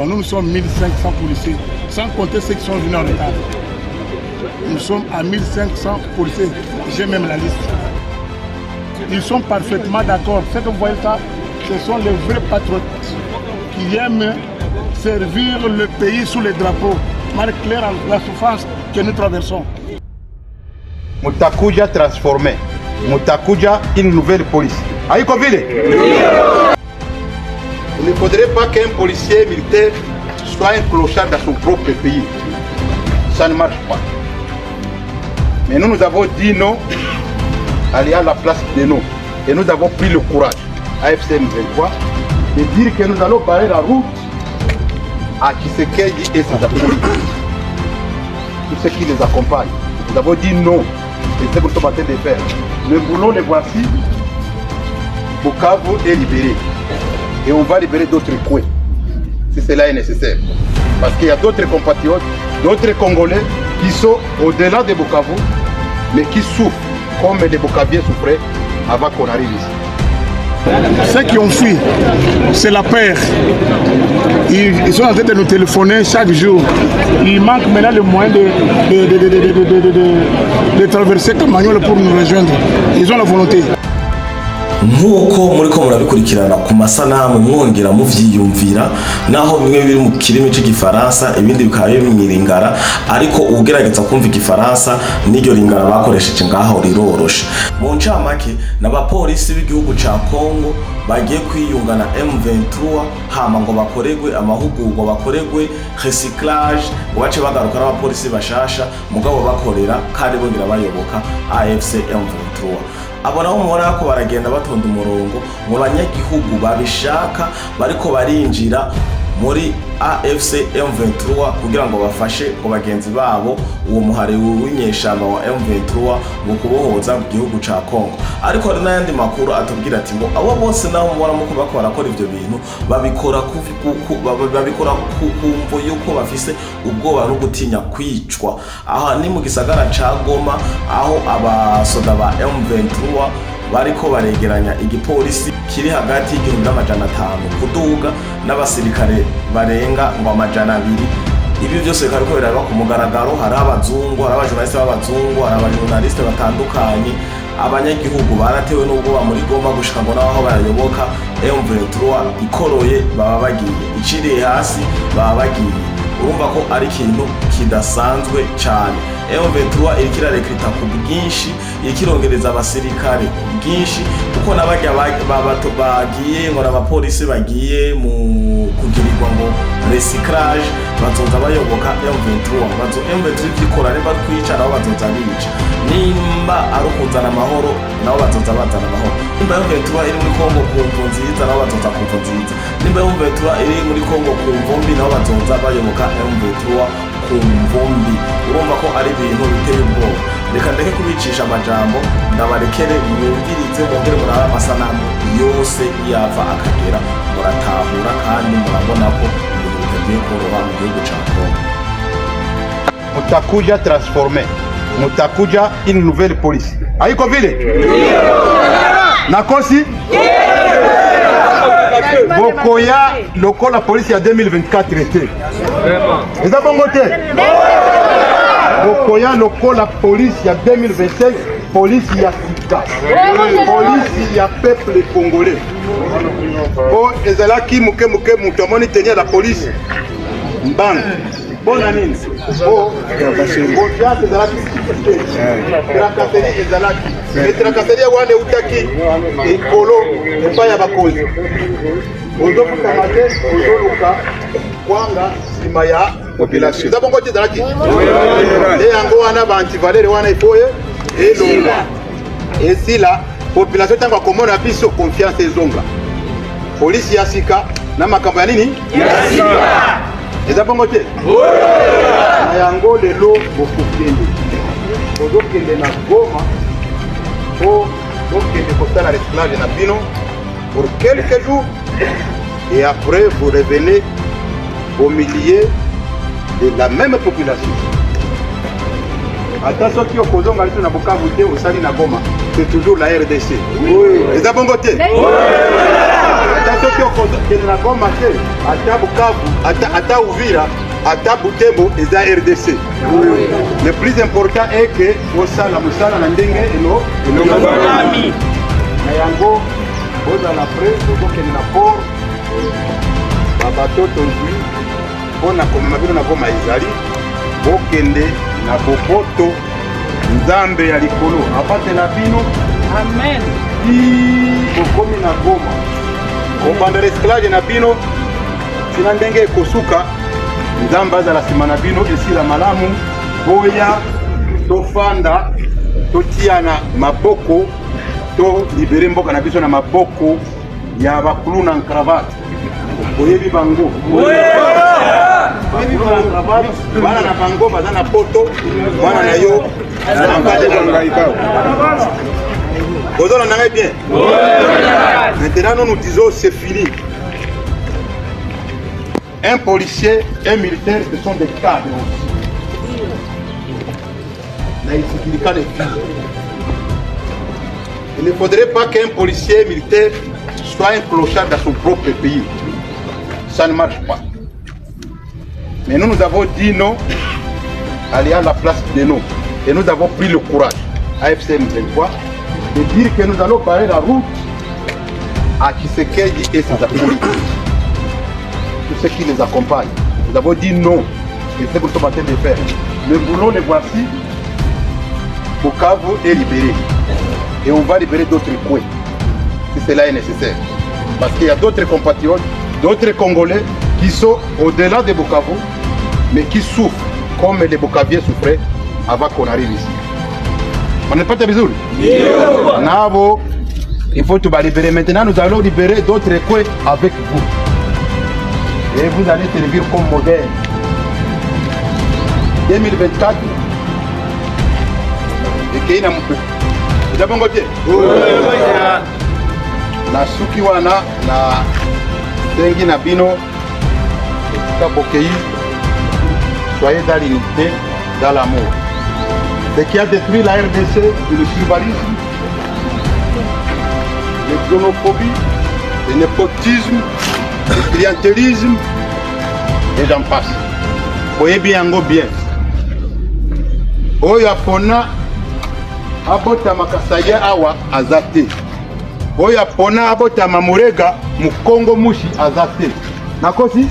Nous sommes 1500 policiers, sans compter ceux qui sont venus en retard. Nous sommes à 1500 policiers, j'ai même la liste. Ils sont parfaitement d'accord. Ce que vous voyez ça, ce sont les vrais patriotes qui aiment servir le pays sous les drapeaux, marque claire la souffrance que nous traversons. Mutakuja transformé, Mutakuja une nouvelle police. Aïko Vile. Il ne faudrait pas qu'un policier militaire soit un clochard dans son propre pays. Ça ne marche pas. Mais nous avons dit non, aller à la place de nous. Et nous avons pris le courage, AFCM 23, de dire que nous allons barrer la route à Tshisekedi et ses appuis. Tous ceux qui les accompagnent. Nous avons dit non. Et c'est ce que nous sommes en train de faire. Le boulot, le voici. Bukavu est libéré. Et on va libérer d'autres coins, si cela est nécessaire. Parce qu'il y a d'autres compatriotes, d'autres Congolais qui sont au-delà de Bukavu, mais qui souffrent comme les Bukaviens souffraient avant qu'on arrive ici. Ceux qui ont fui, c'est la peur. Ils sont en train de nous téléphoner chaque jour. Il manque maintenant le moyen de traverser Kamanyola pour nous rejoindre. Ils ont la volonté. Nk'uko muri ko murabikurikirana ku masanamu mwongera muvyiyumvira naho bimwe biri mu kirimi cy'igifaransa ibindi bikaba bimwiringara ariko ugerageza kumva igifaransa n'iryo lingara bakoresheje ngaho riroroshe. Mu ncamake n'abapolisi b'igihugu ca Kongo bagiye kwiyunga na M23 hama ngo bakoregwe amahugurwa bakoregwe recyclage wace bagaruka n'abapolisi bashasha mugabo bakorera kandi bongera bayoboka AFC M23. Abo nabo mubona ko baragenda batonda umurongo mu banyagihugu babishaka bariko barinjira muri AFC M23 kugira ngo bafashe ku bagenzi babo uwo muhare w'inyeshamba wa M23 mu kubohoza mu gihugu ca Kongo. Ariko hari n'ayandi makuru atubwira ati ngo abo bose nabo mubona muko bakora ivyo bintu babikora kumvo yuko bafise ubwoba no gutinya kwicwa. Aha ni mu gisagara ca Goma aho abasoda ba M23 bariko baregeranya igipolisi kiri hagati y'igihumbi n'amajana 5 kuduga n'abasirikare barenga ngo amajana 2. Ibi byose bikariko biraba ku mugaragaro. Hari abazungu, hari abajournaliste b'abazungu, hari abajournaliste batandukanye. Abanyagihugu baratewe n'ubwoba muri Goma gushika ngo naho barayoboka M23 ikoroye baba bagiye, iciriye hasi baba bagiye. Urumva ko ari ikintu kidasanzwe cyane. M23 irikira rekrita ku bwinshi, ikirongereza abasirikare ku bwinshi kuko nabajya bagiye ngo n'abapolisi bagiye mu kugirirwa ngo recyclage bazoza bayoboka M23. M23 ikora ne batwicara aho bazoza bica. Nimba arukuzana amahoro nabo bazoza bazana amahoro. Nimba M23 iri muri Kongo ku mvu nziza nabo bazoza ku mvu nziza. Nimba M23 iri muri Kongo ku mvumbi nabo bazoza bayoboka M23 ku mvumbi. Urumva ko ari ibintu biteye ubwoba. Reka ndeke kubicisha amajambo ndabarekere mwumvirize mwongere muraba amasanamu yose yava akagera muratahura kandi murabona ko ibintu bitagiye koroha mu gihugu ca Kongo. Mutakuja transformé, Mutakuja une nouvelle police. Aïko Vile. Nakosi. Bokoya loko la police ya 2024 était. Vous avez bon côté. Bokoya loko la police ya 2025 police ya Sika. Police ya peuple congolais. Oh ezalaki muke mutomoni tenir la police. Mbang. Bonne année. Oh, bonjour ezalaki. Trakaseri ezalaki. Mais trakaseri wane utaki ekolo epa ya bakozi. Ozo kutamate ozo luka kwanga sima ya population. Za bongo tezalaki. Yango wana ba antivalere wana ifoye elonga. Et si la population tanga komona biso confiance ezonga. Police ya Sika na makambo ya nini? Ya Sika. Eza bongo te? Na yango lelo bokukende. Bozokende na Goma bokende kosala recyclage na bino pour quelques jours et après vous revenez au milieu de la même population. Attention qui okozonga liso na Bukavu te osali na Goma, c'est toujours la RDC. Oui. Eza bongo te? Oui. Ata soki okende na Goma te, ata Bukavu, ata Uvira, ata Butembo eza RDC. Le plus important est que osala musala na ndenge elongi. Na yango ozala presse okende na port babato tozwi mpona komema bino na Goma ezali bokende na boboto Nzambe ya likolo abatela bino. Amen. Bokomi na Goma kobanda esclave na bino tina ndenge ekosuka Nzambe azala nsima na bino esila malamu boya tofanda totiana maboko to libere mboka na biso na maboko ya bakulu na cravate boyebi bango bana na bango baza na poto mwana na yo vous en avez bien. Maintenant nous disons c'est fini. Un policier, un militaire, ce sont des cadres aussi. Il ne faudrait pas qu'un policier militaire soit un clochard dans son propre pays. Ça ne marche pas. Mais nous avons dit non, aller à la place de nous. Et nous avons pris le courage, AFCM 23, de dire que nous allons barrer la route à Tshisekedi et ses acolytes. Tous ceux qui les accompagnent. Nous avons dit non. Et c'est ce que nous sommes en train de faire. Le boulot, le voici. Bukavu est libéré. Et on va libérer d'autres coins, si cela est nécessaire. Parce qu'il y a d'autres compatriotes, d'autres Congolais qui sont au-delà de Bukavu, mais qui souffrent comme les Bukaviens souffraient avant qu'on arrive ici. On n'est pas de bisous. Navo, il faut tout libérer. Maintenant, nous allons libérer d'autres coins avec vous. Et vous allez servir comme modèle. 2024, et qu'il y a un peu. Vous avez un côté? Na suki wana na tengi na bino Kabokei, soyez dans l'unité, dans l'amour. Ce qui a détruit la RDC, le tribalisme, la xénophobie, le népotisme, le clientélisme, et j'en passe. Voyez bien, bien. Oyo apona abota makasaya awa azate. Oyo apona abota mamurega mukongo mushi azate. Nakosi?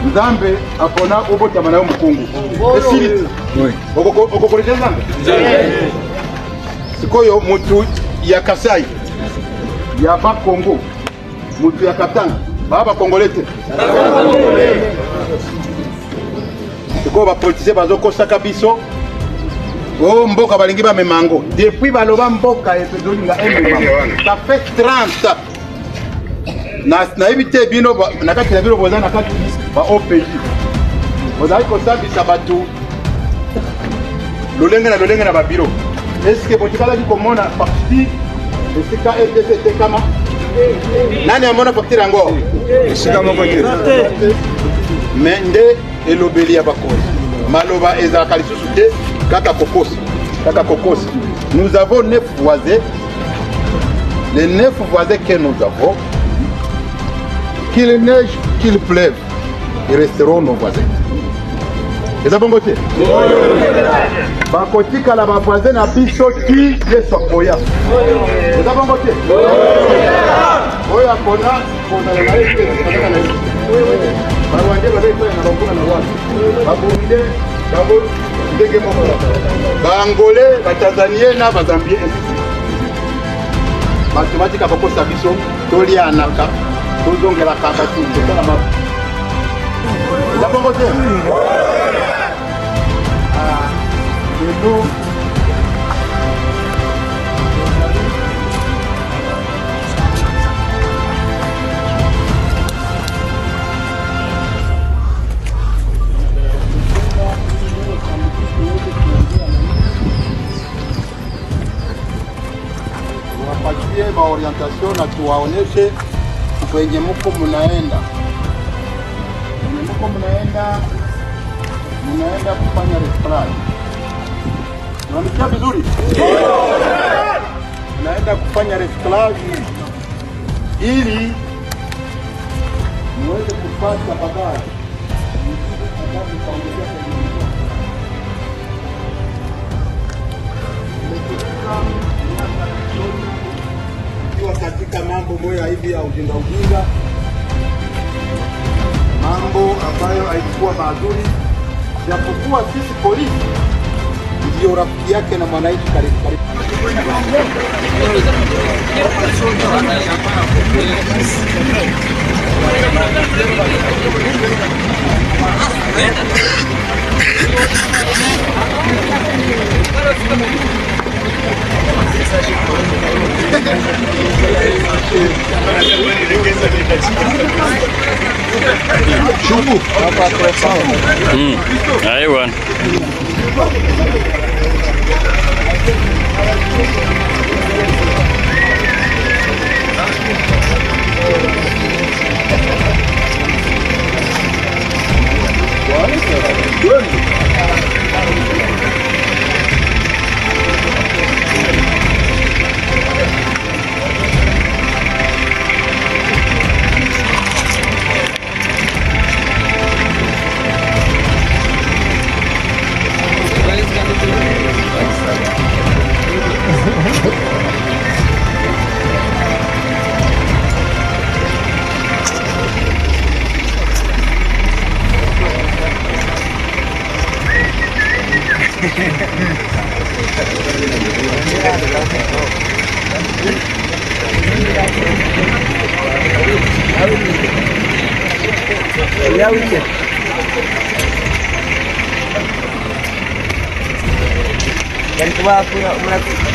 Nzambe apona obota manayo mukongo. Esili. Oui. Okokoleje Nzambe? Sikoyo mutu ya Kasai. Ya ba Kongo. Mutu ya Katanga. Baba Kongolete. Sikoyo ba politisé bazoko saka biso. Oh mboka balingi ba memango. Depuis baloba mboka epezolinga emema. Ça fait 30 ans. Na ibite bino nakati na bino boza nakati ba OPJ. Bozali kosambisa batu lolenge na babiro. Est-ce que botikala di komona parti esika RDC kama nani amona parti rango esika moko te mende elobeli ya bakozi maloba ezaka lisusu te kaka kokosi. Nous avons 9 voisins. Les 9 voisins que nous avons, qu'il neige, qu'il pleuve, ils resteront nos voisins. Et ça bon côté? Bakoti kala ba voisin na biso ki yeso koya. Et ça bon côté? Oya kona kona na yeke na na yeke. Bawanje ba beko na bakuna na watu. Babunde babo ndege moko. Bangolé, ba Tanzanien na ba Zambien. Mathématique abakosa biso tolia anaka. Tozongela kaka tu tokala ma. La bon côté. Wapatie maorientation na tuwaoneshe kwenye mko mnaenda. Mnaenda kufanya referral. Unanisikia vizuri? Mnaenda kufanya referral ili muweze kupata baadaye ikiwa katika mambo moja hivi ya ujinga, mambo ambayo haikuwa mazuri, japokuwa sisi polisi ndio rafiki yake na mwananchi karibu. Aí, mano. Dan coba aku nak melakukan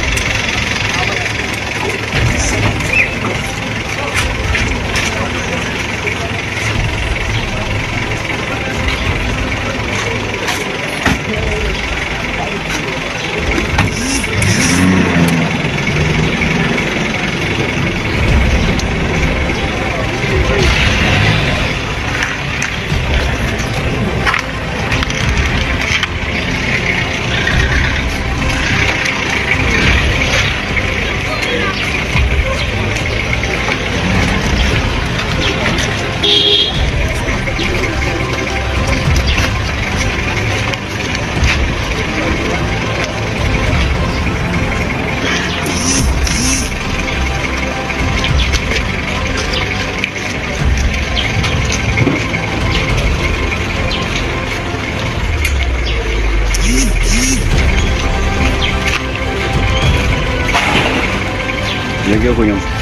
Lagi aku yang